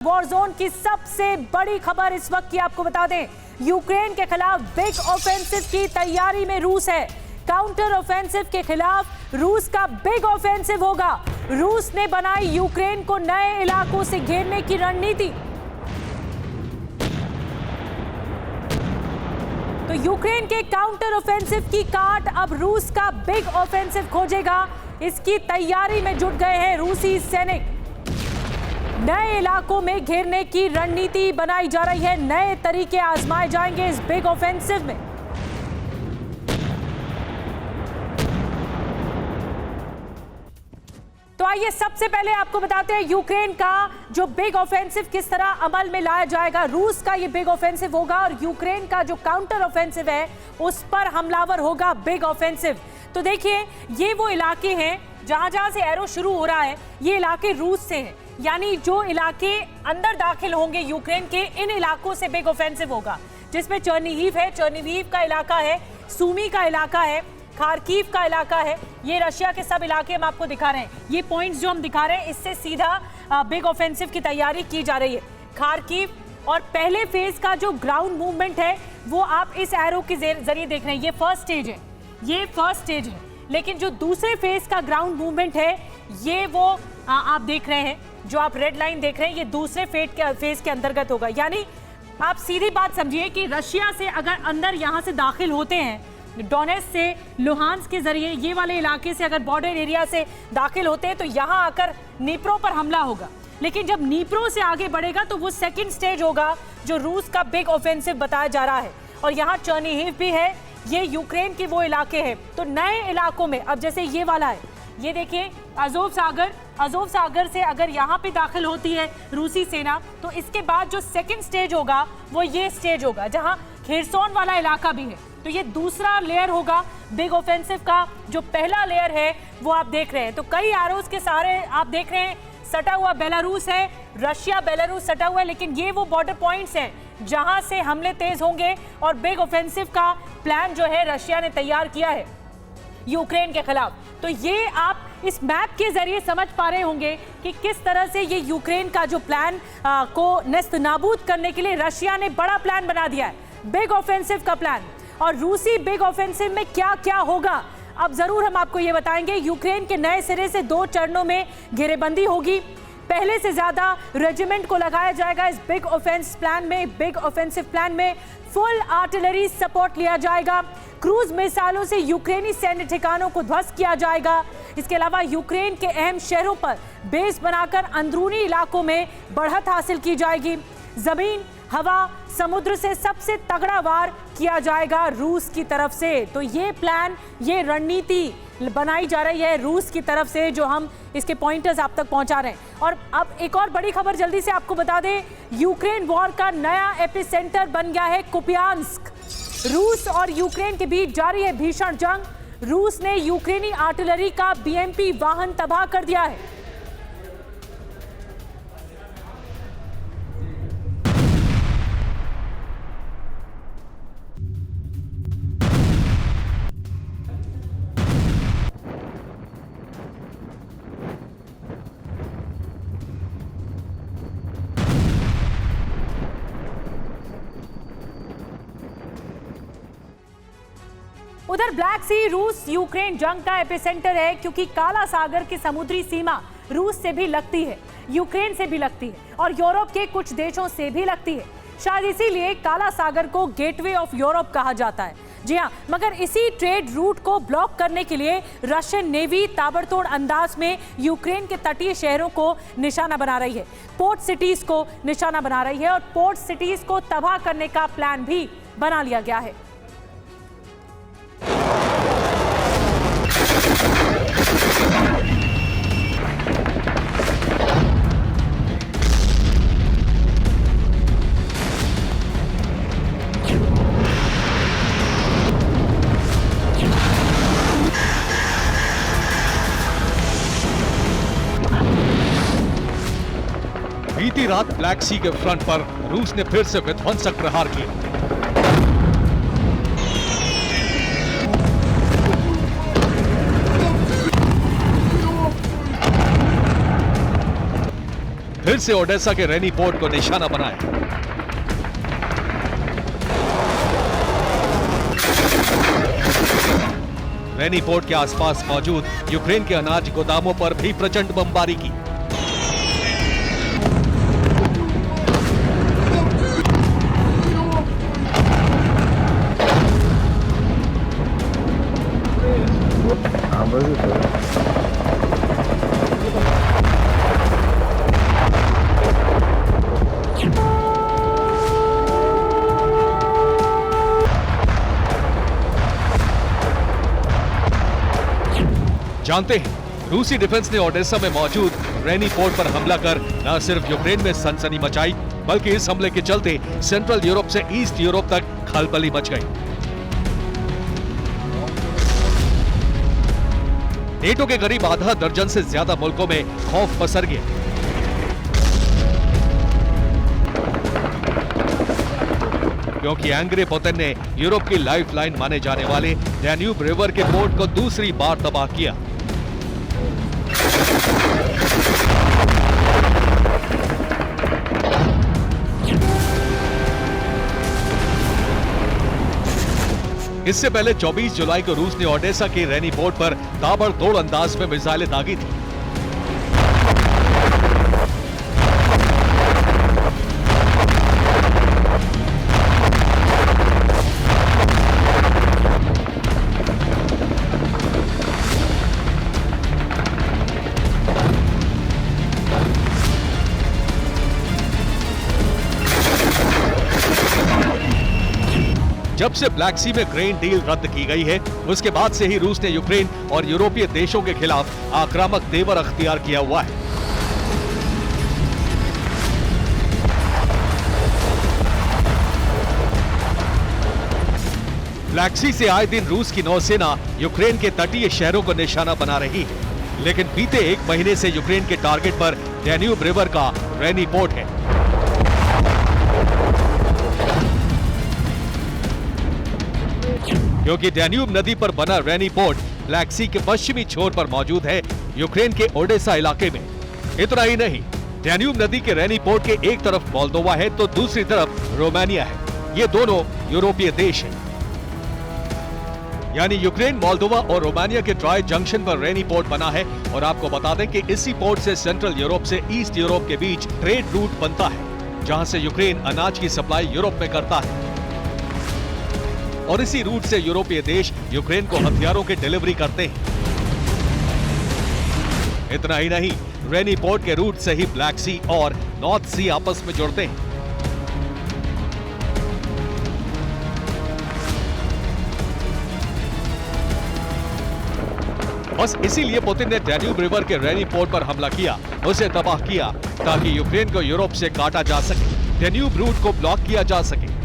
War zone की सबसे बड़ी खबर इस वक्त की आपको बता दें, यूक्रेन के खिलाफ बिग ऑफेंसिव की तैयारी में रूस है। काउंटर ऑफेंसिव के खिलाफ रूस का बिग ऑफेंसिव होगा। रूस ने बनाई यूक्रेन को नए इलाकों से घेरने की रणनीति। तो यूक्रेन के काउंटर ऑफेंसिव की काट अब रूस का बिग ऑफेंसिव खोजेगा। इसकी तैयारी में जुट गए हैं रूसी सैनिक। नए इलाकों में घेरने की रणनीति बनाई जा रही है। नए तरीके आजमाए जाएंगे इस बिग ऑफेंसिव में। तो आइए सबसे पहले आपको बताते हैं यूक्रेन का जो बिग ऑफेंसिव किस तरह अमल में लाया जाएगा। रूस का ये बिग ऑफेंसिव होगा और यूक्रेन का जो काउंटर ऑफेंसिव है उस पर हमलावर होगा बिग ऑफेंसिव। तो देखिए, ये वो इलाके हैं जहां से एरो शुरू हो रहा है, ये इलाके रूस से हैं। यानी जो इलाके अंदर दाखिल होंगे यूक्रेन के, इन इलाकों से बिग ऑफेंसिव होगा, जिसमें चर्निहिव है, चर्निहिव का इलाका है, सूमी का इलाका है, खार्किव का इलाका है। ये रशिया के सब इलाके हम आपको दिखा रहे हैं। ये पॉइंट्स जो हम दिखा रहे हैं, इससे सीधा बिग ऑफेंसिव की तैयारी की जा रही है। खार्किव और पहले फेज का जो ग्राउंड मूवमेंट है वो आप इस एरो के जरिए देख रहे हैं। ये फर्स्ट स्टेज है, ये फर्स्ट स्टेज है। लेकिन जो दूसरे फेज का ग्राउंड मूवमेंट है ये वो आप देख रहे हैं, जो आप रेड लाइन देख रहे हैं, ये दूसरे फेज के अंतर्गत होगा। यानी आप सीधी बात समझिए कि रशिया से अगर अंदर यहाँ से दाखिल होते हैं, डोनेट्स्क से, लुहांस्क के जरिए, ये वाले इलाके से अगर बॉर्डर एरिया से दाखिल होते हैं तो यहाँ आकर नीप्रो पर हमला होगा। लेकिन जब नीप्रो से आगे बढ़ेगा तो वो सेकेंड स्टेज होगा जो रूस का बिग ऑफेंसिव बताया जा रहा है। और यहाँ चर्निहिव भी है, ये यूक्रेन के वो इलाके हैं। तो नए इलाकों में अब जैसे ये वाला है, ये देखिए अजोव सागर से अगर यहाँ पे दाखिल होती है रूसी सेना, तो इसके बाद जो सेकंड स्टेज होगा वो ये स्टेज होगा जहाँ खेरसोन वाला इलाका भी है। तो ये दूसरा लेयर होगा बिग ऑफेंसिव का। जो पहला लेयर है वो आप देख रहे हैं। तो कई एरोस के सहारे आप देख रहे हैं, सटा हुआ बेलारूस है, रशिया बेलारूस सटा हुआ है, लेकिन ये वो बॉर्डर पॉइंट्स हैं जहां से हमले तेज होंगे। और बिग ऑफेंसिव का प्लान जो है रशिया ने तैयार किया है यूक्रेन के खिलाफ। तो ये आप इस मैप के जरिए समझ पा रहे होंगे कि किस तरह से ये यूक्रेन का जो प्लान को नेस्त नाबूद करने के लिए रशिया ने बड़ा प्लान बना दिया है, बिग ऑफेंसिव का प्लान। और रूसी बिग ऑफेंसिव में क्या क्या होगा अब जरूर हम आपको ये बताएंगे। यूक्रेन के नए सिरे से 2 चरणों में घेरेबंदी होगी। पहले से ज्यादा रेजिमेंट को लगाया जाएगा इस बिग ऑफेंस प्लान में। बिग ऑफेंसिव प्लान में फुल आर्टिलरी सपोर्ट लिया जाएगा। क्रूज मिसाइलों से यूक्रेनी सैन्य ठिकानों को ध्वस्त किया जाएगा। इसके अलावा यूक्रेन के अहम शहरों पर बेस बनाकर अंदरूनी इलाकों में बढ़त हासिल की जाएगी। जमीन, हवा, समुद्र से सबसे तगड़ा वार किया जाएगा रूस की तरफ से। तो ये प्लान, ये रणनीति बनाई जा रही है रूस की तरफ से, जो हम इसके पॉइंटर्स आप तक पहुंचा रहे हैं। और अब एक और बड़ी खबर जल्दी से आपको बता दें, यूक्रेन वॉर का नया एपिसेंटर बन गया है कुपियान्स्क। रूस और यूक्रेन के बीच जारी है भीषण जंग। रूस ने यूक्रेनी आर्टिलरी का बीएमपी वाहन तबाह कर दिया है। उधर ब्लैक सी रूस यूक्रेन जंग का एपिसेंटर है, क्योंकि काला सागर की समुद्री सीमा रूस से भी लगती है, यूक्रेन से भी लगती है और यूरोप के कुछ देशों से भी लगती है। शायद इसीलिए काला सागर को गेटवे ऑफ यूरोप कहा जाता है। जी हाँ, मगर इसी ट्रेड रूट को ब्लॉक करने के लिए रशियन नेवी ताबड़तोड़ अंदाज में यूक्रेन के तटीय शहरों को निशाना बना रही है, पोर्ट सिटीज को निशाना बना रही है और पोर्ट सिटीज को तबाह करने का प्लान भी बना लिया गया है। बीती रात ब्लैक सी के फ्रंट पर रूस ने फिर से विध्वंसक प्रहार किया। फिर से ओडेसा के रेनी पोर्ट को निशाना बनाया। रेनी पोर्ट के आसपास मौजूद यूक्रेन के अनाज गोदामों पर भी प्रचंड बमबारी की। जानते हैं, रूसी डिफेंस ने ओडेसा में मौजूद रेनी पोर्ट पर हमला कर न सिर्फ यूक्रेन में सनसनी मचाई, बल्कि इस हमले के चलते सेंट्रल यूरोप से ईस्ट यूरोप तक खलबली मच गई। नेटो के करीब आधा दर्जन से ज्यादा मुल्कों में खौफ पसर गया। क्योंकि एंग्रे पुतिन ने यूरोप की लाइफलाइन माने जाने वाले डैन्यूब रिवर के पोर्ट को दूसरी बार तबाह किया। इससे पहले 24 जुलाई को रूस ने ओडेसा के रेनी पोर्ट पर ताबड़तोड़ अंदाज में मिसाइलें दागी थी। जब से ब्लैक सी में ग्रेन डील रद्द की गई है, उसके बाद से ही रूस ने यूक्रेन और यूरोपीय देशों के खिलाफ आक्रामक तेवर अख्तियार किया हुआ है। ब्लैक सी से आए दिन रूस की नौसेना यूक्रेन के तटीय शहरों को निशाना बना रही है, लेकिन बीते एक महीने से यूक्रेन के टारगेट पर डैन्यूब रिवर का रेनी पोर्ट है। क्योंकि डैन्यूब नदी पर बना रेनी पोर्ट ब्लैक सी के पश्चिमी छोर पर मौजूद है, यूक्रेन के ओडेसा इलाके में। इतना ही नहीं, डैन्यूब नदी के रेनी पोर्ट के एक तरफ मोल्दोवा है तो दूसरी तरफ रोमानिया है। ये दोनों यूरोपीय देश हैं। यानी यूक्रेन, मोल्दोवा और रोमानिया के ट्राई जंक्शन पर रेनी पोर्ट बना है। और आपको बता दें कि इसी पोर्ट से सेंट्रल यूरोप से ईस्ट यूरोप के बीच ट्रेड रूट बनता है, जहां से यूक्रेन अनाज की सप्लाई यूरोप में करता है। और इसी रूट से यूरोपीय देश यूक्रेन को हथियारों की डिलीवरी करते हैं। इतना ही नहीं, रेनी पोर्ट के रूट से ही ब्लैक सी और नॉर्थ सी आपस में जुड़ते हैं। बस इसीलिए पुतिन ने डैन्यूब रिवर के रेनी पोर्ट पर हमला किया, उसे तबाह किया, ताकि यूक्रेन को यूरोप से काटा जा सके, डैन्यूब रूट को ब्लॉक किया जा सके।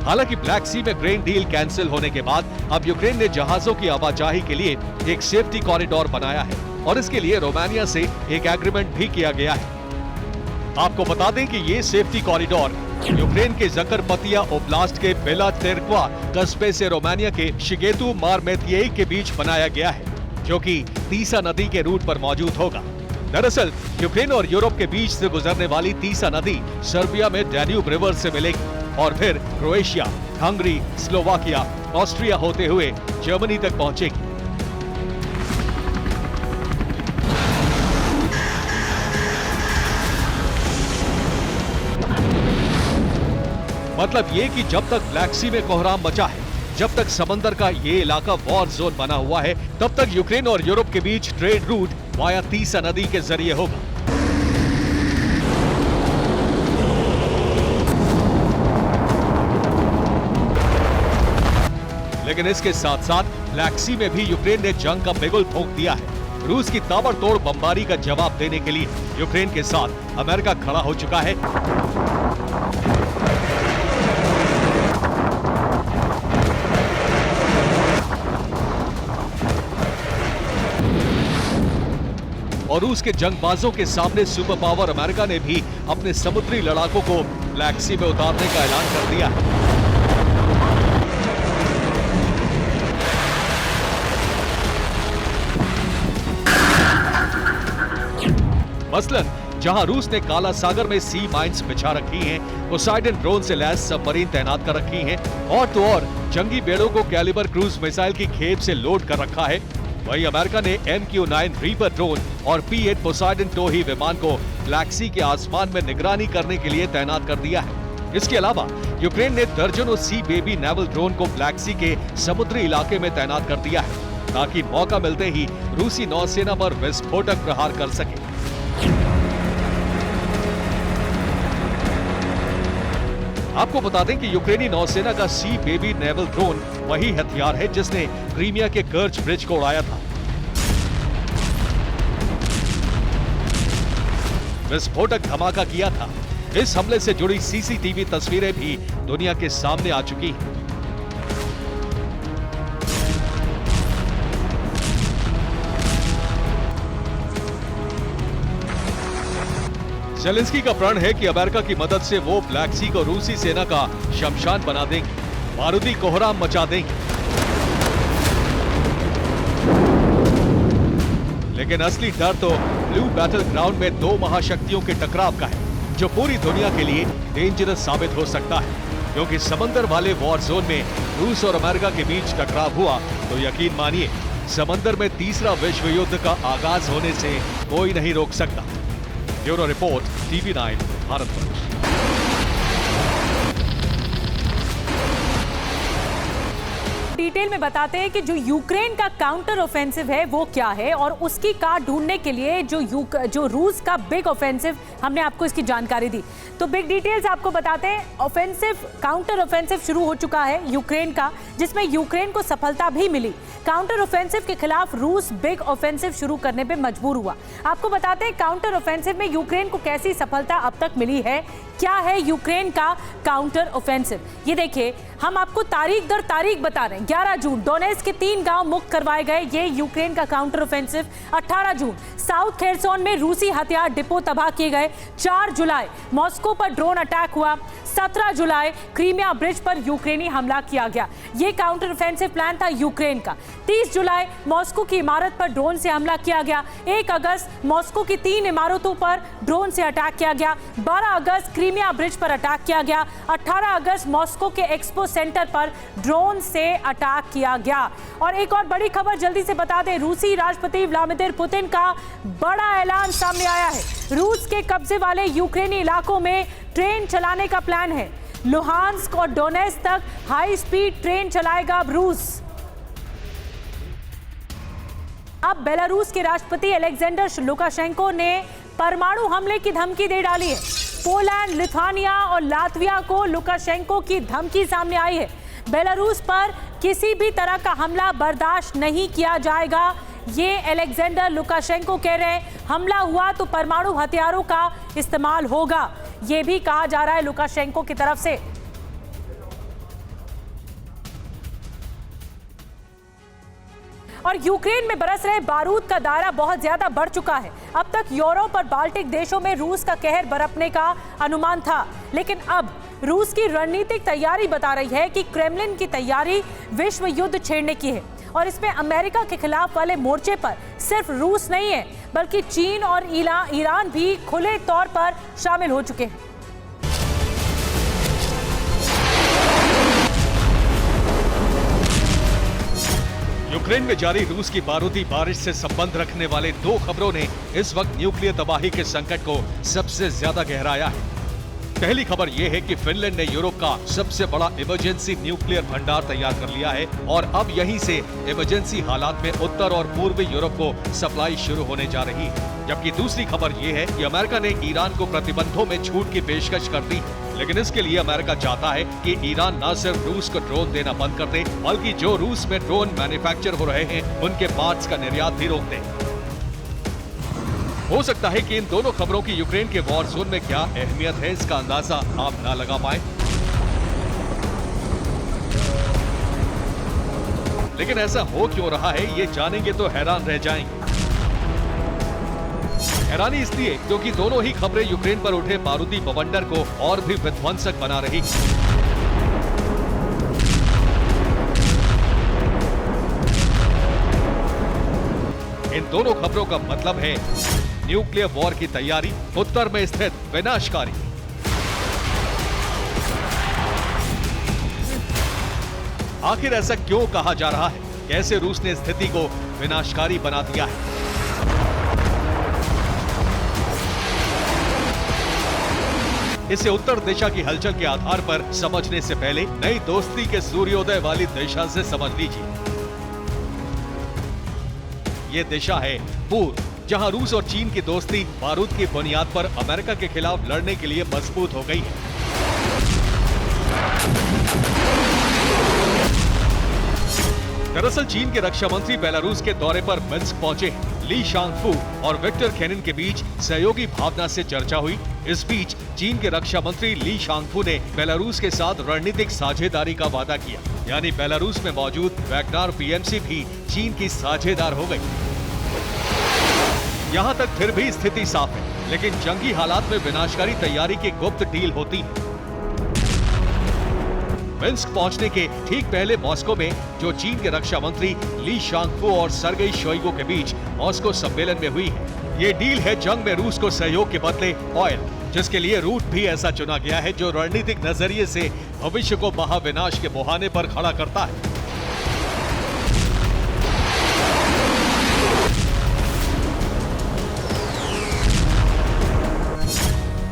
हालांकि ब्लैक सी में ग्रेन डील कैंसिल होने के बाद अब यूक्रेन ने जहाजों की आवाजाही के लिए एक सेफ्टी कॉरिडोर बनाया है और इसके लिए रोमानिया से एक एग्रीमेंट भी किया गया है। आपको बता दें कि ये सेफ्टी कॉरिडोर यूक्रेन के जकरपतिया ओब्लास्ट के बेला तेरक्वा कस्बे से रोमानिया के शिगेतु मारमेतिये के बीच बनाया गया है, जो कि तीसा नदी के रूट पर मौजूद होगा। दरअसल यूक्रेन और यूरोप के बीच से गुजरने वाली तीसा नदी सर्बिया में डैन्यूब रिवर से मिलेगी और फिर क्रोएशिया, हंगरी, स्लोवाकिया, ऑस्ट्रिया होते हुए जर्मनी तक पहुंचेगी। मतलब ये कि जब तक ब्लैक सी में कोहराम मचा है, जब तक समंदर का ये इलाका वॉर जोन बना हुआ है, तब तक यूक्रेन और यूरोप के बीच ट्रेड रूट वाया तीसा नदी के जरिए होगा। लेकिन इसके साथ साथ ब्लैक सी में भी यूक्रेन ने जंग का बिगुल फूंक दिया है। रूस की ताबड़तोड़ बमबारी का जवाब देने के लिए यूक्रेन के साथ अमेरिका खड़ा हो चुका है। और रूस के जंगबाजों के सामने सुपर पावर अमेरिका ने भी अपने समुद्री लड़ाकों को ब्लैक सी में उतारने का ऐलान कर दिया है। मसलन जहां रूस ने काला सागर में सी माइंस बिछा रखी हैं, पोसाइडन ड्रोन से लैस सबमरीन तैनात कर रखी हैं, और तो और जंगी बेड़ों को कैलिबर क्रूज मिसाइल की खेप से लोड कर रखा है। वहीं अमेरिका ने MQ-9 रीपर ड्रोन और P-8 पोसाइडन टोही विमान को ब्लैक सी के आसमान में निगरानी करने के लिए तैनात कर दिया है। इसके अलावा यूक्रेन ने दर्जनों सी बेबी नेवल ड्रोन को ब्लैक सी के समुद्री इलाके में तैनात कर दिया है, ताकि मौका मिलते ही रूसी नौसेना पर विस्फोटक प्रहार कर सके। आपको बता दें कि यूक्रेनी नौसेना का सी बेबी नेवल ड्रोन वही हथियार है जिसने क्रीमिया के कर्च ब्रिज को उड़ाया था। विस्फोटक धमाका किया था। इस हमले से जुड़ी CCTV तस्वीरें भी दुनिया के सामने आ चुकी हैं। ज़ेलेंस्की का प्रण है कि अमेरिका की मदद से वो ब्लैक सी को रूसी सेना का शमशान बना देंगे, बारूदी कोहराम मचा देंगे। लेकिन असली डर तो ब्लू बैटल ग्राउंड में दो महाशक्तियों के टकराव का है, जो पूरी दुनिया के लिए डेंजरस साबित हो सकता है, क्योंकि समंदर वाले वॉर जोन में रूस और अमेरिका के बीच टकराव हुआ तो यकीन मानिए समंदर में तीसरा विश्व युद्ध का आगाज होने से कोई नहीं रोक सकता। Bureau report, TV9 Bharatvarsh. Detail में बताते हैं कि जो यूक्रेन का काउंटर ऑफेंसिव है वो क्या है, और उसकी काट ढूंढने के लिए जो रूस का बिग ऑफेंसिव, हमने आपको इसकी जानकारी दी। तो बिग डिटेल्स आपको बताते हैं। ऑफेंसिव, काउंटर ऑफेंसिव शुरू हो चुका है यूक्रेन का, जिसमें यूक्रेन को सफलता भी मिली। काउंटर ऑफेंसिव के खिलाफ रूस बिग ऑफेंसिव शुरू करने पे मजबूर हुआ। आपको बताते हैं काउंटर ऑफेंसिव में यूक्रेन को कैसी सफलता अब तक मिली है। क्या है यूक्रेन का काउंटर ऑफेंसिव, ये देखिए, हम आपको तारीख दर तारीख बता रहे हैं। 11 जून डोनेट्स्क के 3 गांव मुक्त करवाए गए, ये यूक्रेन का काउंटर ऑफेंसिव। 18 जून साउथ खेरसोन में रूसी हथियार डिपो तबाह किए गए। 4 जुलाई मॉस्को पर ड्रोन अटैक हुआ। 17 जुलाई क्रीमिया ब्रिज पर यूक्रेनी हमला किया गया। ये काउंटर ऑफेंसिव प्लान था यूक्रेन का। 30 जुलाई मॉस्को की इमारत पर ड्रोन से हमला किया गया। 1 अगस्त मॉस्को की 3 इमारतों पर ड्रोन से अटैक किया गया। 12 अगस्त क्रीमिया ब्रिज पर अटैक किया गया। 18 अगस्त मॉस्को के एक्सपो सेंटर पर ड्रोन से अटैक किया गया। और एक और बड़ी खबर जल्दी से बता दें, रूसी राष्ट्रपति व्लादिमीर पुतिन का बड़ा ऐलान सामने आया है। रूस के कब्जे वाले यूक्रेनी इलाकों में ट्रेन चलाने का प्लान है। लुहांस्क और डोनेट्स्क तक हाई स्पीड ट्रेन चलाएगा अब रूस। अब बेलारूस के राष्ट्रपति अलेक्जेंडर लुकाशेंको ने परमाणु हमले की धमकी दे डाली है। पोलैंड, लिथुआनिया और लातविया को लुकाशेंको की धमकी सामने आई है। बेलारूस पर किसी भी तरह का हमला बर्दाश्त नहीं किया जाएगा, ये अलेक्जेंडर लुकाशेंको कह रहे हैं। हमला हुआ तो परमाणु हथियारों का इस्तेमाल होगा, ये भी कहा जा रहा है लुकाशेंको की तरफ से। और यूक्रेन में बरस रहे बारूद का दायरा बहुत ज्यादा बढ़ चुका है। अब तक यूरोप और बाल्टिक देशों में रूस का कहर बरपने का अनुमान था, लेकिन अब रूस की रणनीतिक तैयारी बता रही है कि क्रेमलिन की तैयारी विश्व युद्ध छेड़ने की है। और इसमें अमेरिका के खिलाफ वाले मोर्चे पर सिर्फ रूस नहीं है, बल्कि चीन और ईरान भी खुले तौर पर शामिल हो चुके हैं। यूक्रेन में जारी रूस की बारूदी बारिश से संबंध रखने वाले 2 खबरों ने इस वक्त न्यूक्लियर तबाही के संकट को सबसे ज्यादा गहराया है। पहली खबर यह है कि फिनलैंड ने यूरोप का सबसे बड़ा इमरजेंसी न्यूक्लियर भंडार तैयार कर लिया है और अब यहीं से इमरजेंसी हालात में उत्तर और पूर्वी यूरोप को सप्लाई शुरू होने जा रही है। जबकि दूसरी खबर यह है कि अमेरिका ने ईरान को प्रतिबंधों में छूट की पेशकश कर दी है, लेकिन इसके लिए अमेरिका चाहता है कि ईरान न सिर्फ रूस को ड्रोन देना बंद कर दे, बल्कि जो रूस में ड्रोन मैन्युफैक्चर हो रहे हैं उनके पार्ट्स का निर्यात भी रोक दे। हो सकता है कि इन दोनों खबरों की यूक्रेन के वॉर जोन में क्या अहमियत है, इसका अंदाजा आप ना लगा पाए, लेकिन ऐसा हो क्यों रहा है ये जानेंगे तो हैरान रह जाएंगे। हैरानी इसलिए क्योंकि दोनों ही खबरें यूक्रेन पर उठे बारूदी बवंडर को और भी विध्वंसक बना रही। इन दोनों खबरों का मतलब है न्यूक्लियर वॉर की तैयारी उत्तर में स्थित विनाशकारी। आखिर ऐसा क्यों कहा जा रहा है? कैसे रूस ने स्थिति को विनाशकारी बना दिया है? इसे उत्तर दिशा की हलचल के आधार पर समझने से पहले नई दोस्ती के सूर्योदय वाली दिशा से समझ लीजिए। ये दिशा है पूर्व, जहां रूस और चीन की दोस्ती बारूद की बुनियाद पर अमेरिका के खिलाफ लड़ने के लिए मजबूत हो गई है। दरअसल चीन के रक्षा मंत्री बेलारूस के दौरे पर मिन्स्क पहुंचे हैं। ली शांगफू और विक्टर केनिन के बीच सहयोगी भावना से चर्चा हुई। इस बीच चीन के रक्षा मंत्री ली शांगफू ने बेलारूस के साथ रणनीतिक साझेदारी का वादा किया, यानी बेलारूस में मौजूद वैगनार पीएमसी भी चीन की साझेदार हो गई। यहाँ तक फिर भी स्थिति साफ है, लेकिन जंगी हालात में विनाशकारी तैयारी की गुप्त डील होती है। मिन्स्क पहुंचने के ठीक पहले मॉस्को में जो चीन के रक्षा मंत्री ली शांगफू और सर्गेई शोइगु के बीच मॉस्को सम्मेलन में हुई है। ये डील है जंग में रूस को सहयोग के बदले ऑयल, जिसके लिए रूट भी ऐसा चुना गया है जो रणनीतिक नजरिए से भविष्य को महाविनाश के मुहाने पर खड़ा करता है।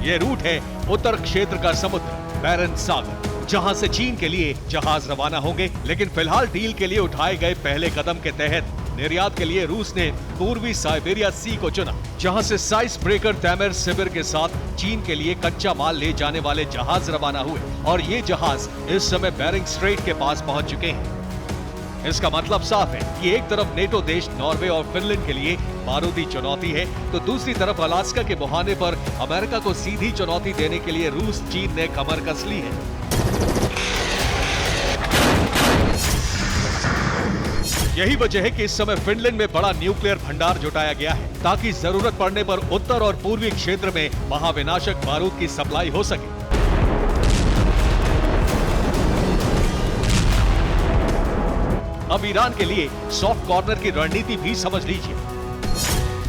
ये रूट है उत्तर क्षेत्र का समुद्र, बैरेंट्स सागर, जहां से चीन के लिए जहाज रवाना होंगे। लेकिन फिलहाल डील के लिए उठाए गए पहले कदम के तहत निर्यात के लिए रूस ने पूर्वी साइबेरिया सी को चुना, जहां से साइस ब्रेकर तैमर सिबिर के साथ चीन के लिए कच्चा माल ले जाने वाले जहाज रवाना हुए और ये जहाज इस समय बेरिंग स्ट्रेट के पास पहुंच चुके हैं। इसका मतलब साफ है कि एक तरफ नेटो देश नॉर्वे और फिनलैंड के लिए बारूदी चुनौती है, तो दूसरी तरफ अलास्का के मुहाने पर अमेरिका को सीधी चुनौती देने के लिए रूस चीन ने कमर कस ली है। यही वजह है कि इस समय फिनलैंड में बड़ा न्यूक्लियर भंडार जुटाया गया है, ताकि जरूरत पड़ने पर उत्तर और पूर्वी क्षेत्र में महाविनाशक बारूद की सप्लाई हो सके। अब ईरान के लिए सॉफ्ट कॉर्नर की रणनीति भी समझ लीजिए।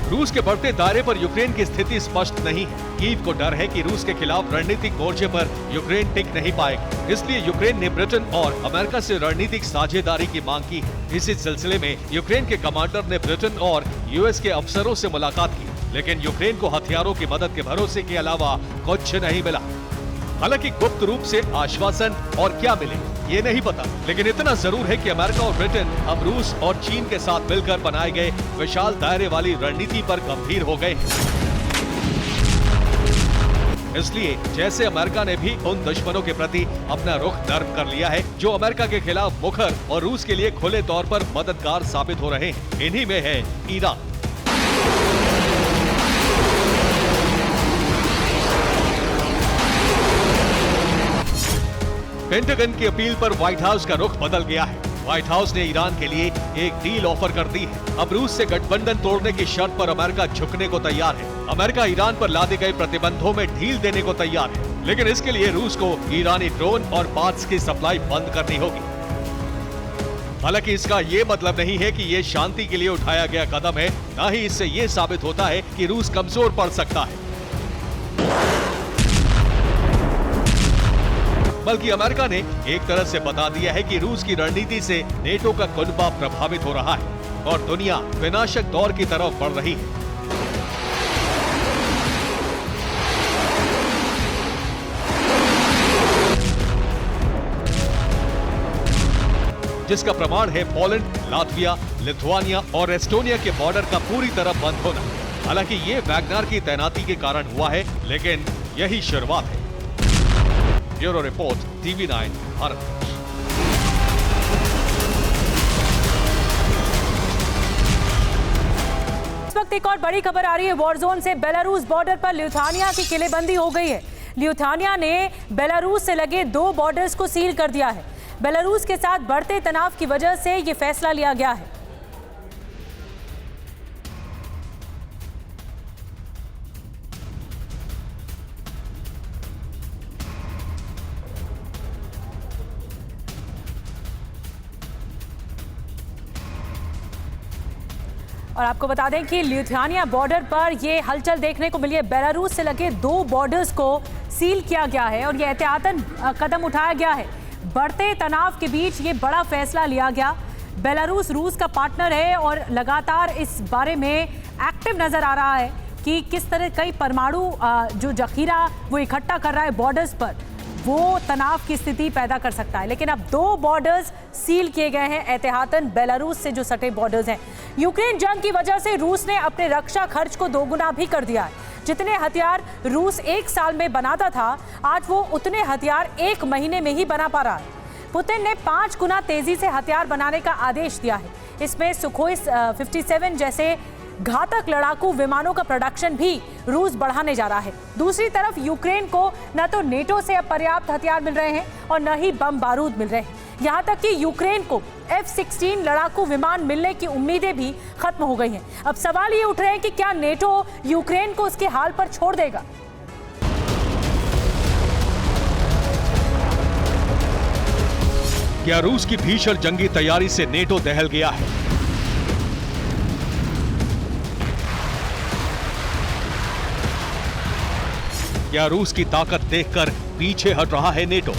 रूस के बढ़ते दायरे पर यूक्रेन की स्थिति स्पष्ट नहीं है। कीव को डर है कि रूस के खिलाफ रणनीतिक मोर्चे पर यूक्रेन टिक नहीं पाएगा, इसलिए यूक्रेन ने ब्रिटेन और अमेरिका से रणनीतिक साझेदारी की मांग की है। इसी सिलसिले में यूक्रेन के कमांडर ने ब्रिटेन और यूएस के अफसरों से मुलाकात की, लेकिन यूक्रेन को हथियारों की मदद के भरोसे के अलावा कुछ नहीं मिला। हालांकि गुप्त रूप से आश्वासन और क्या मिले ये नहीं पता, लेकिन इतना जरूर है कि अमेरिका और ब्रिटेन अब रूस और चीन के साथ मिलकर बनाए गए विशाल दायरे वाली रणनीति पर गंभीर हो गए। इसलिए जैसे अमेरिका ने भी उन दुश्मनों के प्रति अपना रुख नर्म कर लिया है जो अमेरिका के खिलाफ मुखर और रूस के लिए खुले तौर पर मददगार साबित हो रहे हैं। इन्हीं में है ईरान। पेंटागन की अपील पर व्हाइट हाउस का रुख बदल गया है। व्हाइट हाउस ने ईरान के लिए एक डील ऑफर कर दी है। अब रूस से गठबंधन तोड़ने की शर्त पर अमेरिका झुकने को तैयार है। अमेरिका ईरान पर लादे गए प्रतिबंधों में ढील देने को तैयार है, लेकिन इसके लिए रूस को ईरानी ड्रोन और पार्ट्स की सप्लाई बंद करनी होगी। हालांकि इसका ये मतलब नहीं है कि ये शांति के लिए उठाया गया कदम है, न ही इससे ये साबित होता है कि रूस कमजोर पड़ सकता है। बल्कि अमेरिका ने एक तरह से बता दिया है कि रूस की रणनीति से नेटो का कुनबा प्रभावित हो रहा है और दुनिया विनाशक दौर की तरफ बढ़ रही है। जिसका प्रमाण है पोलैंड, लातविया, लिथुआनिया और एस्टोनिया के बॉर्डर का पूरी तरह बंद होना। हालांकि ये वैगनर की तैनाती के कारण हुआ है, लेकिन यही शुरुआत है। Bureau report, TV9 Bharat. इस वक्त एक और बड़ी खबर आ रही है वॉर जोन से। बेलारूस बॉर्डर पर लिथुआनिया की किलेबंदी हो गई है। लिथुआनिया ने बेलारूस से लगे 2 बॉर्डर्स को सील कर दिया है। बेलारूस के साथ बढ़ते तनाव की वजह से यह फैसला लिया गया है। और आपको बता दें कि लिथुआनिया बॉर्डर पर ये हलचल देखने को मिली है। बेलारूस से लगे 2 बॉर्डर्स को सील किया गया है और ये एहतियातन कदम उठाया गया है। बढ़ते तनाव के बीच ये बड़ा फैसला लिया गया। बेलारूस रूस का पार्टनर है और लगातार इस बारे में एक्टिव नजर आ रहा है कि किस तरह कई परमाणु जो जखीरा वो इकट्ठा कर रहा है बॉर्डर्स पर, वो तनाव की स्थिति पैदा कर सकता है। लेकिन अब 2 बॉर्डर्स सील किए गए हैं एहतियातन बेलारूस से जो सटे बॉर्डर्स हैं। यूक्रेन जंग की वजह से रूस ने अपने रक्षा खर्च को दोगुना भी कर दिया है। जितने हथियार रूस 1 साल में बनाता था, आज वो उतने हथियार 1 महीने में ही बना पा रहा है। पुतिन ने 5 गुना तेजी से हथियार बनाने का आदेश दिया है। इसमें सुखोई 57 जैसे घातक लड़ाकू विमानों का प्रोडक्शन भी रूस बढ़ाने जा रहा है। दूसरी तरफ यूक्रेन को न तो नेटो से अब पर्याप्त हथियार मिल रहे हैं और न ही बम बारूद मिल रहे हैं। यहाँ तक कि यूक्रेन को F-16 लड़ाकू विमान मिलने की उम्मीदें भी खत्म हो गई हैं। अब सवाल ये उठ रहे हैं कि क्या नेटो यूक्रेन को उसके हाल पर छोड़ देगा? क्या रूस की भीषण जंगी तैयारी से नेटो दहल गया है? क्या रूस की ताकत देखकर पीछे हट रहा है नेटो?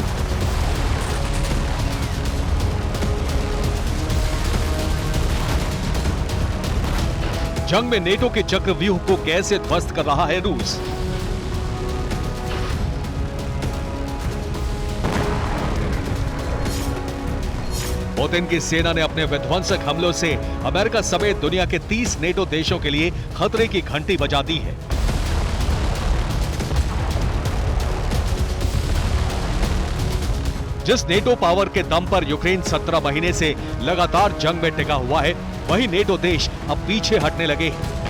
जंग में नेटो के चक्रव्यूह को कैसे ध्वस्त कर रहा है रूस? पुतिन की सेना ने अपने विध्वंसक हमलों से अमेरिका समेत दुनिया के 30 नेटो देशों के लिए खतरे की घंटी बजा दी है। जिस नेटो पावर के दम पर यूक्रेन 17 महीने से लगातार जंग में टिका हुआ है, वही नेटो देश अब पीछे हटने लगे हैं।